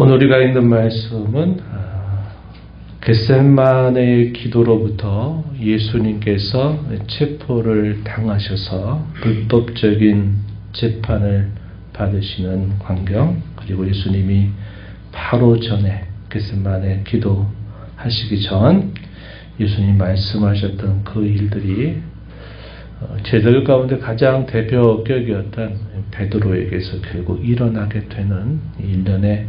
오늘 우리가 읽는 말씀은 겟세마네의 기도로부터 예수님께서 체포를 당하셔서 불법적인 재판을 받으시는 광경, 그리고 예수님이 바로 전에 겟세마네 기도하시기 전 예수님이 말씀하셨던 그 일들이 제자들 가운데 가장 대표격이었던 베드로에게서 결국 일어나게 되는 일련의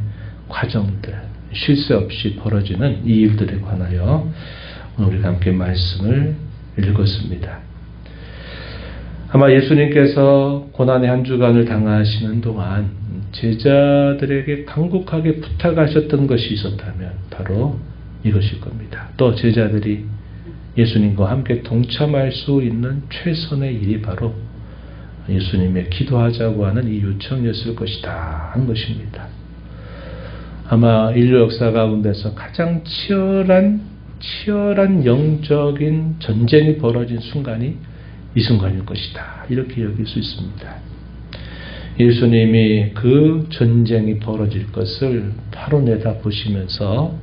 과정들, 쉴 새 없이 벌어지는 이 일들에 관하여 오늘 우리가 함께 말씀을 읽었습니다. 아마 예수님께서 고난의 한 주간을 당하시는 동안 제자들에게 간곡하게 부탁하셨던 것이 있었다면 바로 이것일 겁니다. 또 제자들이 예수님과 함께 동참할 수 있는 최선의 일이 바로 예수님의 기도하자고 하는 이 요청이었을 것이다 하는 것입니다. 아마 인류 역사 가운데서 가장 치열한 영적인 전쟁이 벌어진 순간이 이 순간일 것이다, 이렇게 여길 수 있습니다. 예수님이 그 전쟁이 벌어질 것을 바로 내다보시면서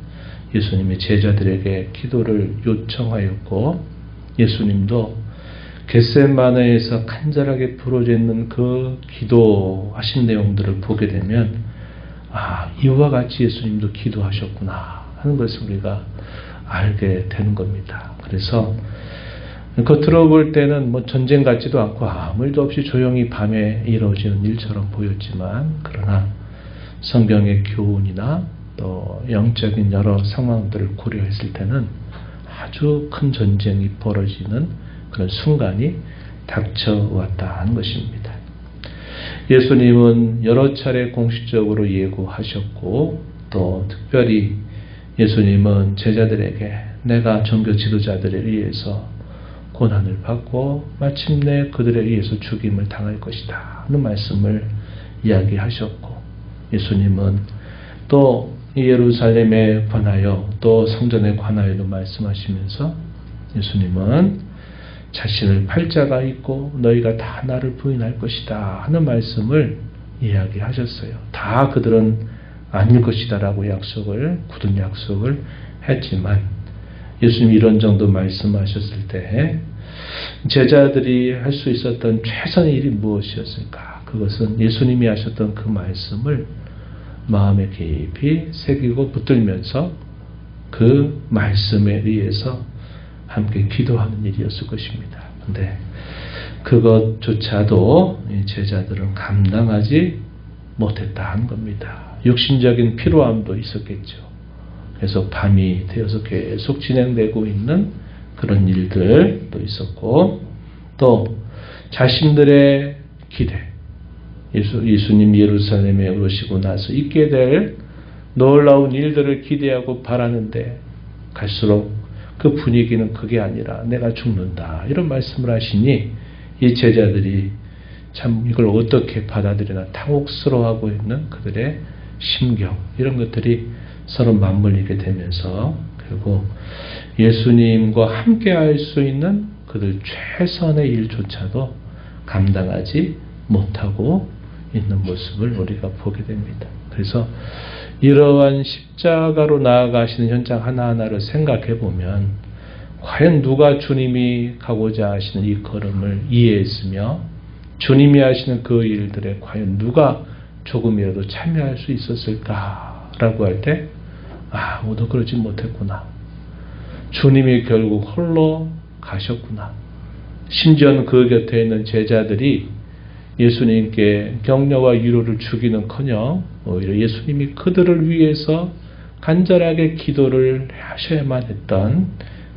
예수님이 제자들에게 기도를 요청하였고, 예수님도 겟세마네에서 간절하게 부르짖는 그 기도하신 내용들을 보게 되면 이와 같이 예수님도 기도하셨구나 하는 것을 우리가 알게 되는 겁니다. 그래서 겉으로 볼 때는 전쟁 같지도 않고 아무 일도 없이 조용히 밤에 이루어지는 일처럼 보였지만, 그러나 성경의 교훈이나 또 영적인 여러 상황들을 고려했을 때는 아주 큰 전쟁이 벌어지는 그런 순간이 닥쳐왔다는 것입니다. 예수님은 여러 차례 공식적으로 예고하셨고, 또 특별히 예수님은 제자들에게 내가 종교 지도자들에 의해서 고난을 받고 마침내 그들에 의해서 죽임을 당할 것이다 하는 말씀을 이야기하셨고, 예수님은 또 예루살렘에 관하여 또 성전에 관하여도 말씀하시면서 예수님은 자신을 팔자가 있고 너희가 다 나를 부인할 것이다 하는 말씀을 이야기하셨어요. 다 그들은 아닐 것이다 라고 굳은 약속을 했지만, 예수님이 이런 정도 말씀하셨을 때 제자들이 할 수 있었던 최선의 일이 무엇이었을까? 그것은 예수님이 하셨던 그 말씀을 마음에 깊이 새기고 붙들면서 그 말씀에 의해서 함께 기도하는 일이었을 것입니다. 그런데 그것조차도 제자들은 감당하지 못했다 는 겁니다. 육신적인 피로함도 있었겠죠. 그래서 밤이 되어서 계속 진행되고 있는 그런 일들도 있었고, 또 자신들의 기대, 예수님 예루살렘에 오시고 나서 있게 될 놀라운 일들을 기대하고 바라는데 갈수록 그 분위기는 그게 아니라 내가 죽는다 이런 말씀을 하시니, 이 제자들이 참 이걸 어떻게 받아들이나 당혹스러워하고 있는 그들의 심경, 이런 것들이 서로 맞물리게 되면서 결국 예수님과 함께 할 수 있는 그들 최선의 일조차도 감당하지 못하고 있는 모습을 우리가 보게 됩니다. 그래서 이러한 십자가로 나아가시는 현장 하나하나를 생각해 보면 과연 누가 주님이 가고자 하시는 이 걸음을 이해했으며 주님이 하시는 그 일들에 과연 누가 조금이라도 참여할 수 있었을까라고 할 때 아무도 그러지 못했구나. 주님이 결국 홀로 가셨구나. 심지어는 그 곁에 있는 제자들이 예수님께 격려와 위로를 주기는커녕 오히려 예수님이 그들을 위해서 간절하게 기도를 하셔야만 했던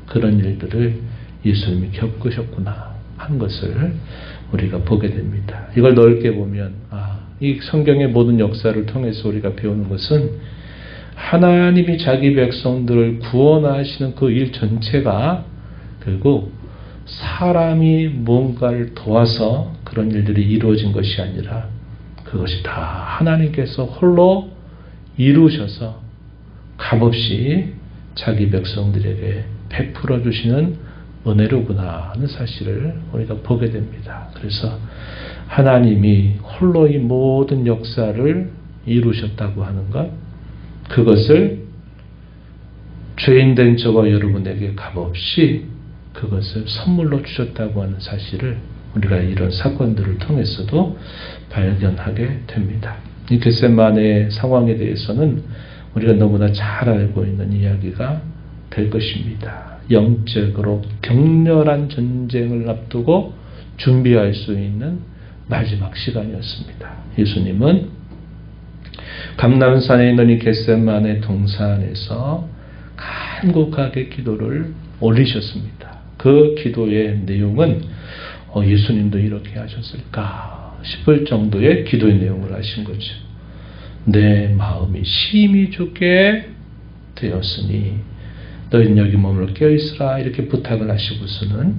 그런 일들을 예수님이 겪으셨구나 하는 것을 우리가 보게 됩니다. 이걸 넓게 보면 이 성경의 모든 역사를 통해서 우리가 배우는 것은 하나님이 자기 백성들을 구원하시는 그 일 전체가 결국 사람이 뭔가를 도와서 그런 일들이 이루어진 것이 아니라 그것이 다 하나님께서 홀로 이루셔서 값없이 자기 백성들에게 베풀어 주시는 은혜로구나 하는 사실을 우리가 보게 됩니다. 그래서 하나님이 홀로 이 모든 역사를 이루셨다고 하는 것, 그것을 죄인된 저와 여러분에게 값없이 그것을 선물로 주셨다고 하는 사실을 우리가 이런 사건들을 통해서도 발견하게 됩니다. 이 겟세마네 상황에 대해서는 우리가 너무나 잘 알고 있는 이야기가 될 것입니다. 영적으로 격렬한 전쟁을 앞두고 준비할 수 있는 마지막 시간이었습니다. 예수님은 감람산에 있는 이 겟세마네 동산에서 간곡하게 기도를 올리셨습니다. 그 기도의 내용은 예수님도 이렇게 하셨을까 싶을 정도의 기도의 내용을 하신 거죠. 내 마음이 심히 죽게 되었으니 너희는 여기 머물러 깨어있으라 이렇게 부탁을 하시고서는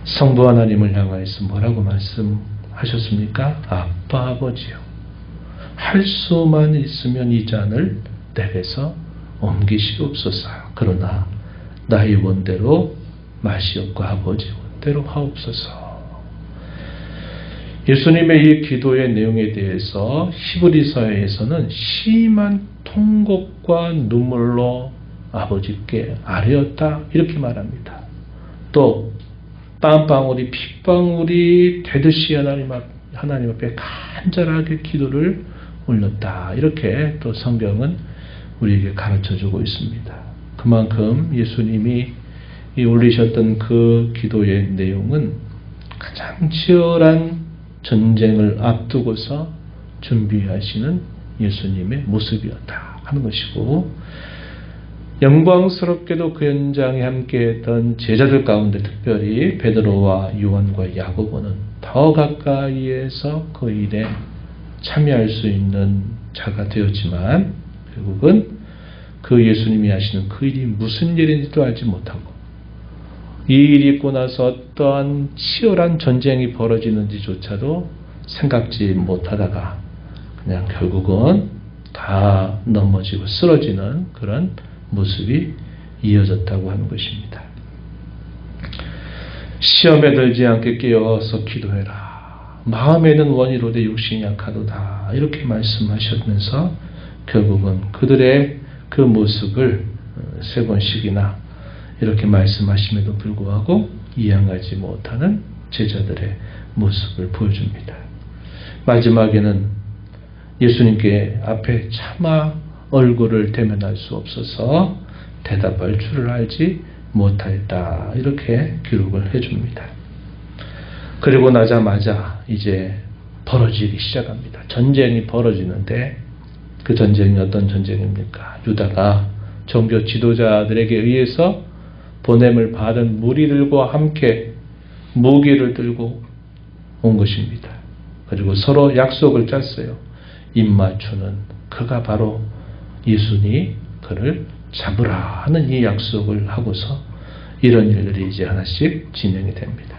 성부 하나님을 향하여서 뭐라고 말씀하셨습니까? 아빠 아버지요, 할 수만 있으면 이 잔을 내게서 옮기시옵소서. 그러나 나의 원대로 마시옵고 아버지 원대로 하옵소서. 예수님의 이 기도의 내용에 대해서 히브리서에서는 심한 통곡과 눈물로 아버지께 아뢰었다 이렇게 말합니다. 또 땀방울이 핏방울이 되듯이 하나님 앞에 간절하게 기도를 올렸다 이렇게 또 성경은 우리에게 가르쳐주고 있습니다. 그만큼 예수님이 올리셨던 그 기도의 내용은 가장 치열한 전쟁을 앞두고서 준비하시는 예수님의 모습이었다 하는 것이고, 영광스럽게도 그 현장에 함께했던 제자들 가운데 특별히 베드로와 요한과 야고보는 더 가까이에서 그 일에 참여할 수 있는 자가 되었지만 결국은 그 예수님이 하시는 그 일이 무슨 일인지도 알지 못하고 이 일이 있고 나서 어떠한 치열한 전쟁이 벌어지는지조차도 생각지 못하다가 그냥 결국은 다 넘어지고 쓰러지는 그런 모습이 이어졌다고 하는 것입니다. 시험에 들지 않게 깨어서 기도해라. 마음에는 원이로되 육신이 약하도다. 이렇게 말씀하셨면서 결국은 그들의 그 모습을 3번씩이나 이렇게 말씀하심에도 불구하고 이해하지 못하는 제자들의 모습을 보여줍니다. 마지막에는 예수님께 앞에 차마 얼굴을 대면할 수 없어서 대답할 줄을 알지 못하였다. 이렇게 기록을 해줍니다. 그리고 나자마자 이제 벌어지기 시작합니다. 전쟁이 벌어지는데 그 전쟁이 어떤 전쟁입니까? 유다가 종교 지도자들에게 의해서 보냄을 받은 무리들과 함께 무기를 들고 온 것입니다. 그리고 서로 약속을 짰어요. 입맞추는 그가 바로 예수니 그를 잡으라 하는 이 약속을 하고서 이런 일들이 이제 하나씩 진행이 됩니다.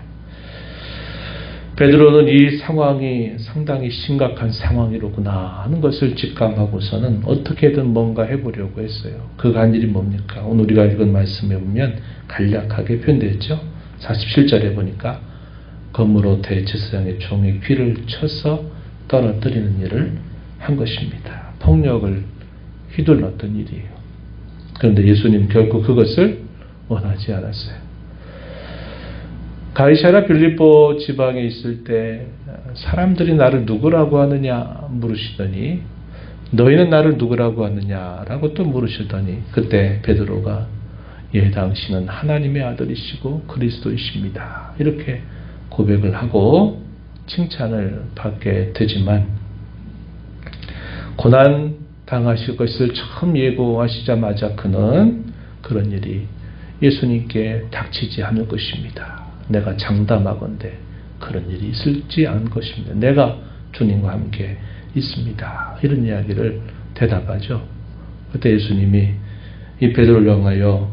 베드로는 이 상황이 상당히 심각한 상황이로구나 하는 것을 직감하고서는 어떻게든 뭔가 해보려고 했어요. 그 간일이 뭡니까? 오늘 우리가 읽은 말씀에 보면 간략하게 표현되었죠. 47절에 보니까 검으로 대제사장의 종의 귀를 쳐서 떨어뜨리는 일을 한 것입니다. 폭력을 휘둘렀던 일이에요. 그런데 예수님 결코 그것을 원하지 않았어요. 가이사랴 빌립보 지방에 있을 때 사람들이 나를 누구라고 하느냐 물으시더니 너희는 나를 누구라고 하느냐라고 또 물으시더니 그때 베드로가 예 당신은 하나님의 아들이시고 그리스도이십니다. 이렇게 고백을 하고 칭찬을 받게 되지만 고난 당하실 것을 처음 예고하시자마자 그는 그런 일이 예수님께 닥치지 않을 것입니다. 내가 장담하건대 그런 일이 있을지 않을 것입니다. 내가 주님과 함께 있습니다. 이런 이야기를 대답하죠. 그때 예수님이 이 베드로를 향하여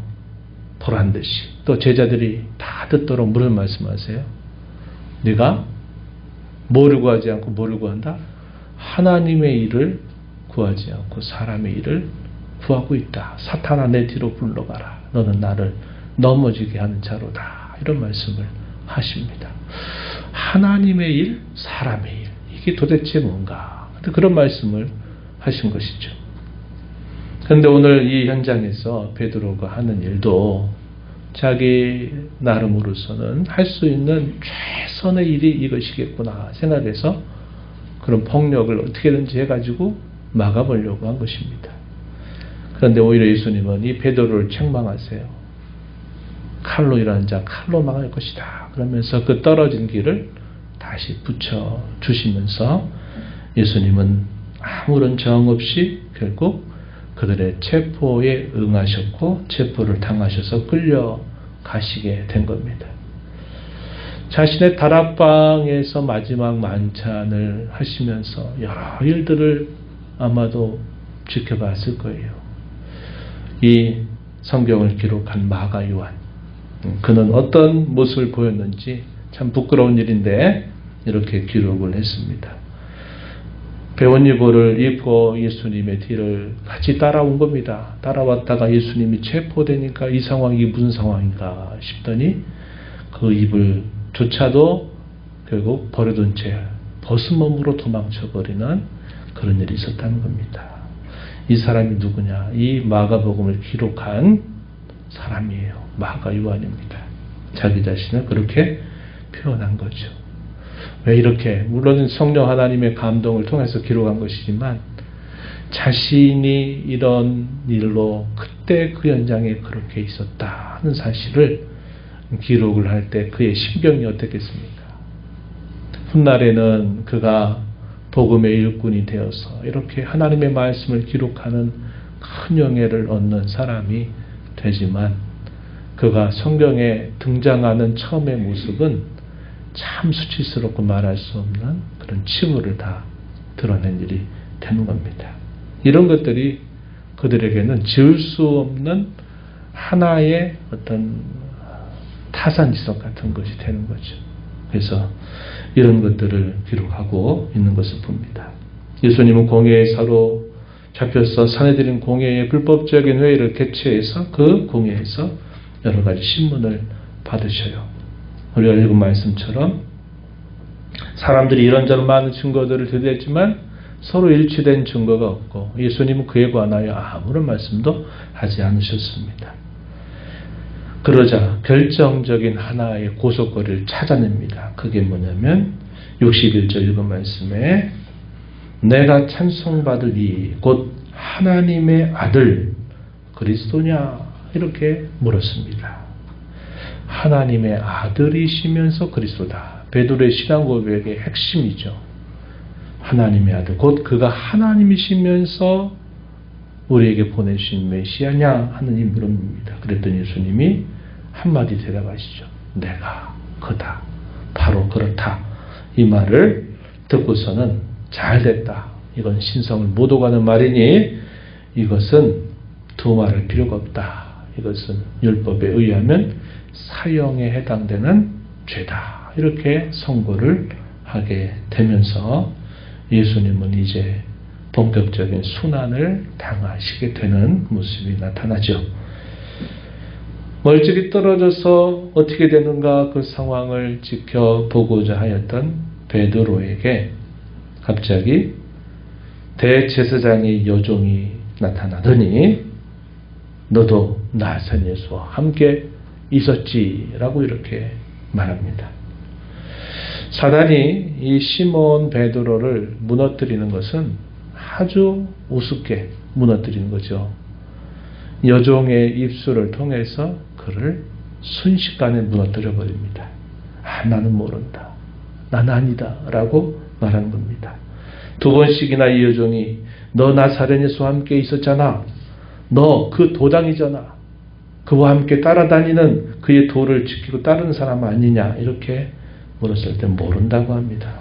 보란듯이 또 제자들이 다 듣도록 무슨 말씀하세요? 네가 뭐를 구하지 않고 뭐를 구한다? 하나님의 일을 구하지 않고 사람의 일을 구하고 있다. 사탄아 내 뒤로 물러가라. 너는 나를 넘어지게 하는 자로다. 이런 말씀을 하십니다. 하나님의 일, 사람의 일. 이게 도대체 뭔가? 그런 말씀을 하신 것이죠. 그런데 오늘 이 현장에서 베드로가 하는 일도 자기 나름으로서는 할 수 있는 최선의 일이 이것이겠구나 생각해서 그런 폭력을 어떻게든지 해가지고 막아보려고 한 것입니다. 그런데 오히려 예수님은 이 베드로를 책망하세요. 칼로 일하는 자 칼로 막을 것이다. 그러면서 그 떨어진 길을 다시 붙여주시면서 예수님은 아무런 저항 없이 결국 그들의 체포에 응하셨고 체포를 당하셔서 끌려가시게 된 겁니다. 자신의 다락방에서 마지막 만찬을 하시면서 여러 일들을 아마도 지켜봤을 거예요. 이 성경을 기록한 마가 요한, 그는 어떤 모습을 보였는지 참 부끄러운 일인데 이렇게 기록을 했습니다. 배옷이보를 입고 예수님의 뒤를 같이 따라온 겁니다. 따라왔다가 예수님이 체포되니까 이 상황이 무슨 상황인가 싶더니 그 입을 조차도 결국 버려둔 채 벗은 몸으로 도망쳐버리는 그런 일이 있었다는 겁니다. 이 사람이 누구냐? 이 마가복음을 기록한 사람이에요. 마가 요한입니다. 자기 자신을 그렇게 표현한 거죠. 왜 이렇게? 물론 성령 하나님의 감동을 통해서 기록한 것이지만 자신이 이런 일로 그때 그 현장에 그렇게 있었다 하는 사실을 기록을 할 때 그의 심경이 어떻겠습니까? 훗날에는 그가 복음의 일꾼이 되어서 이렇게 하나님의 말씀을 기록하는 큰 영예를 얻는 사람이 되지만 그가 성경에 등장하는 처음의 모습은 참 수치스럽고 말할 수 없는 그런 치부를 다 드러낸 일이 되는 겁니다. 이런 것들이 그들에게는 지울 수 없는 하나의 어떤 타산지석 같은 것이 되는 거죠. 그래서 이런 것들을 기록하고 있는 것을 봅니다. 예수님은 공회에 사로 잡혀서 사내들인 공회의 불법적인 회의를 개최해서 그 공회에서 여러 가지 신문을 받으셔요. 우리가 읽은 말씀처럼 사람들이 이런저런 많은 증거들을 들였지만 서로 일치된 증거가 없고 예수님은 그에 관하여 아무런 말씀도 하지 않으셨습니다. 그러자 결정적인 하나의 고속거리를 찾아냅니다. 그게 뭐냐면 61절 읽은 말씀에 내가 찬송받을 이 곧 하나님의 아들 그리스도냐 이렇게 물었습니다. 하나님의 아들이시면서 그리스도다. 베드로의 신앙 고백의 핵심이죠. 하나님의 아들, 곧 그가 하나님이시면서 우리에게 보내신 메시아냐 하는 이 물음입니다. 그랬더니 예수님이 한마디 대답하시죠. 내가 그다. 바로 그렇다. 이 말을 듣고서는 잘됐다. 이건 신성을 못 오가는 말이니 이것은 두 말할 필요가 없다. 이것은 율법에 의하면 사형에 해당되는 죄다. 이렇게 선고를 하게 되면서 예수님은 이제 본격적인 순환을 당하시게 되는 모습이 나타나죠. 멀찍이 떨어져서 어떻게 되는가 그 상황을 지켜보고자 하였던 베드로에게 갑자기 대제사장의 여종이 나타나더니 너도 나사렛 예수와 함께 있었지라고 이렇게 말합니다. 사단이 이 시몬 베드로를 무너뜨리는 것은 아주 우습게 무너뜨리는 거죠. 여종의 입술을 통해서 그를 순식간에 무너뜨려 버립니다. 나는 모른다. 나는 아니다. 라고 말하는 겁니다. 두 번씩이나 이 여종이 너 나사렛 예수와 함께 있었잖아. 너 그 도당이잖아. 그와 함께 따라다니는 그의 도를 지키고 따르는 사람 아니냐. 이렇게 물었을 때 모른다고 합니다.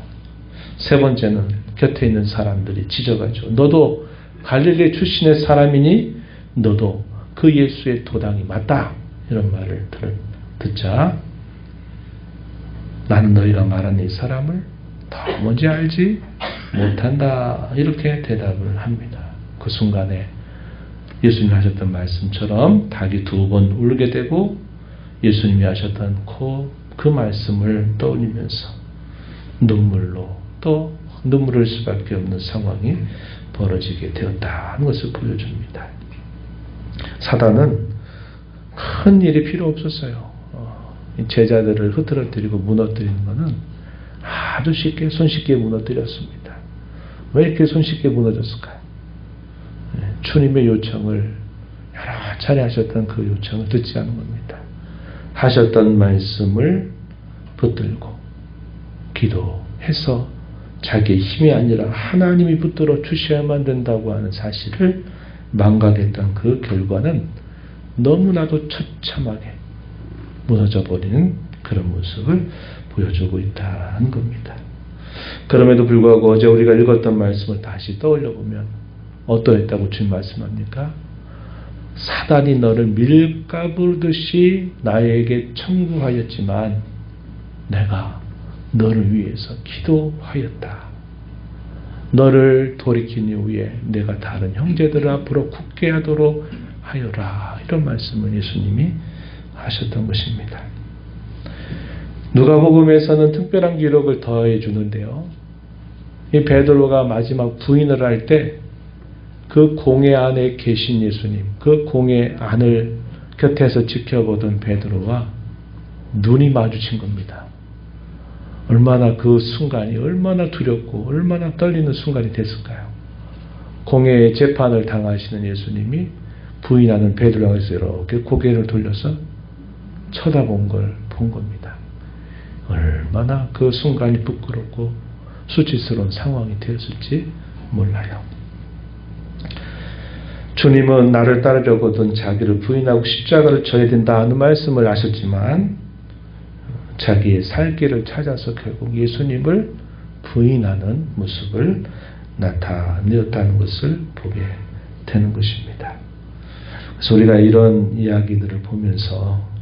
세 번째는 곁에 있는 사람들이 지적하죠. 너도 갈릴리 출신의 사람이니 너도 그 예수의 도당이 맞다. 이런 말을 듣자 나는 너희가 말하는 이 사람을 도무지 알지 못한다. 이렇게 대답을 합니다. 그 순간에 예수님이 하셨던 말씀처럼 닭이 두 번 울게 되고 예수님이 하셨던 그 말씀을 떠올리면서 눈물로 또 눈물 흘릴 수밖에 없는 상황이 벌어지게 되었다는 것을 보여줍니다. 사단은 큰 일이 필요 없었어요. 제자들을 흐트러뜨리고 무너뜨리는 것은 아주 쉽게 손쉽게 무너뜨렸습니다. 왜 이렇게 손쉽게 무너졌을까요? 주님의 요청을 여러 차례 하셨던 그 요청을 듣지 않은 겁니다. 하셨던 말씀을 붙들고 기도해서 자기의 힘이 아니라 하나님이 붙들어 주셔야만 된다고 하는 사실을 망각했던 그 결과는 너무나도 처참하게 무너져 버리는 그런 모습을 보여주고 있다는 겁니다. 그럼에도 불구하고 어제 우리가 읽었던 말씀을 다시 떠올려 보면 어떠했다고 주님 말씀합니까? 사단이 너를 밀가부르듯이 나에게 청구하였지만 내가 너를 위해서 기도하였다. 너를 돌이킨 이후에 내가 다른 형제들 앞으로 굳게 하도록 하여라. 이런 말씀을 예수님이 하셨던 것입니다. 누가복음에서는 특별한 기록을 더해 주는데요. 이 베드로가 마지막 부인을 할 때 그 공회 안에 계신 예수님, 그 공회 안을 곁에서 지켜보던 베드로와 눈이 마주친 겁니다. 얼마나 그 순간이 얼마나 두렵고 얼마나 떨리는 순간이 됐을까요? 공회의 재판을 당하시는 예수님이 부인하는 베드로에서 이렇게 고개를 돌려서 쳐다본 걸 본 겁니다. 얼마나 그 순간이 부끄럽고 수치스러운 상황이 되었을지 몰라요. 주님은 나를 따르려거든 자기를 부인하고 십자가를 져야 된다 하는 말씀을 하셨지만 자기의 살 길을 찾아서 결국 예수님을 부인하는 모습을 나타내었다는 것을 보게 되는 것입니다. 그래서 우리가 이런 이야기들을 보면서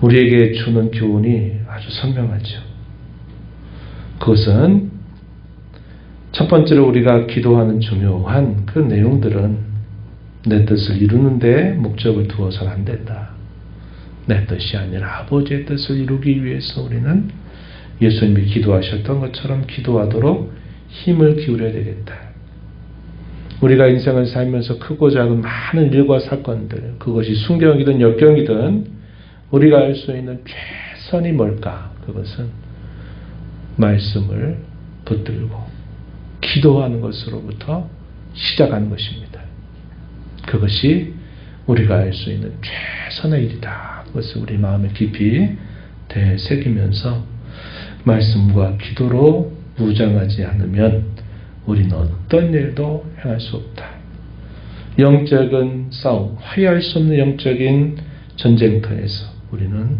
우리에게 주는 교훈이 아주 선명하죠. 그것은 첫 번째로 우리가 기도하는 중요한 그 내용들은 내 뜻을 이루는 데 목적을 두어서는 안 된다. 내 뜻이 아니라 아버지의 뜻을 이루기 위해서 우리는 예수님이 기도하셨던 것처럼 기도하도록 힘을 기울여야 되겠다. 우리가 인생을 살면서 크고 작은 많은 일과 사건들, 그것이 순경이든 역경이든 우리가 알 수 있는 최선이 뭘까? 그것은 말씀을 붙들고 기도하는 것으로부터 시작하는 것입니다. 그것이 우리가 알 수 있는 최선의 일이다. 그것을 우리 마음에 깊이 되새기면서 말씀과 기도로 무장하지 않으면 우리는 어떤 일도 행할 수 없다. 영적인 싸움, 화해할 수 없는 영적인 전쟁터에서 우리는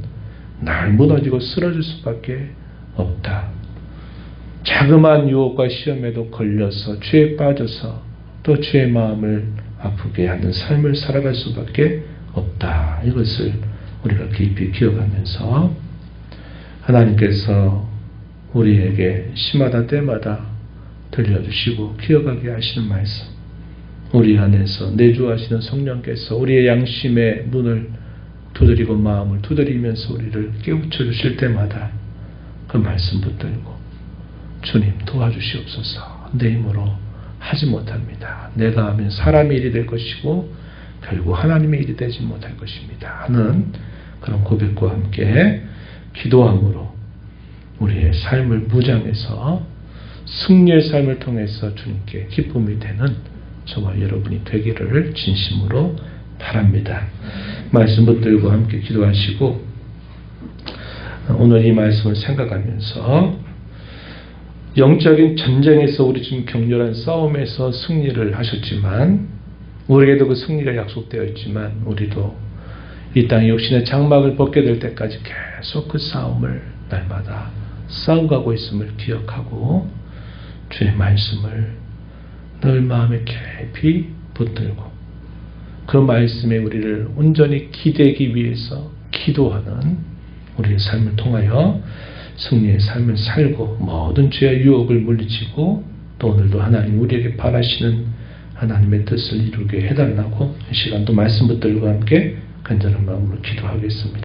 날 무너지고 쓰러질 수밖에 없다. 자그마한 유혹과 시험에도 걸려서 죄에 빠져서 또 죄의 마음을 아프게 하는 삶을 살아갈 수밖에 없다. 이것을 우리가 깊이 기억하면서 하나님께서 우리에게 시마다 때마다 들려주시고 기억하게 하시는 말씀, 우리 안에서 내주하시는 성령께서 우리의 양심의 문을 두드리고 마음을 두드리면서 우리를 깨우쳐 주실 때마다 그 말씀 붙들고 주님 도와주시옵소서. 내 힘으로 하지 못합니다. 내가 하면 사람의 일이 될 것이고 결국 하나님의 일이 되지 못할 것입니다 하는 그런 고백과 함께 기도함으로 우리의 삶을 무장해서 승리의 삶을 통해서 주님께 기쁨이 되는 저와 여러분이 되기를 진심으로 바랍니다. 말씀 붙들고 함께 기도하시고 오늘 이 말씀을 생각하면서 영적인 전쟁에서 우리 지금 격렬한 싸움에서 승리를 하셨지만 우리에게도 그 승리가 약속되어 있지만 우리도 이 땅에 육신의 장막을 벗게 될 때까지 계속 그 싸움을 날마다 싸워가고 있음을 기억하고 주의 말씀을 늘 마음에 깊이 붙들고 그 말씀에 우리를 온전히 기대기 위해서 기도하는 우리의 삶을 통하여 승리의 삶을 살고 모든 죄와 유혹을 물리치고 또 오늘도 하나님 우리에게 바라시는 하나님의 뜻을 이루게 해달라고 이 시간도 말씀 붙들고 함께 간절한 마음으로 기도하겠습니다.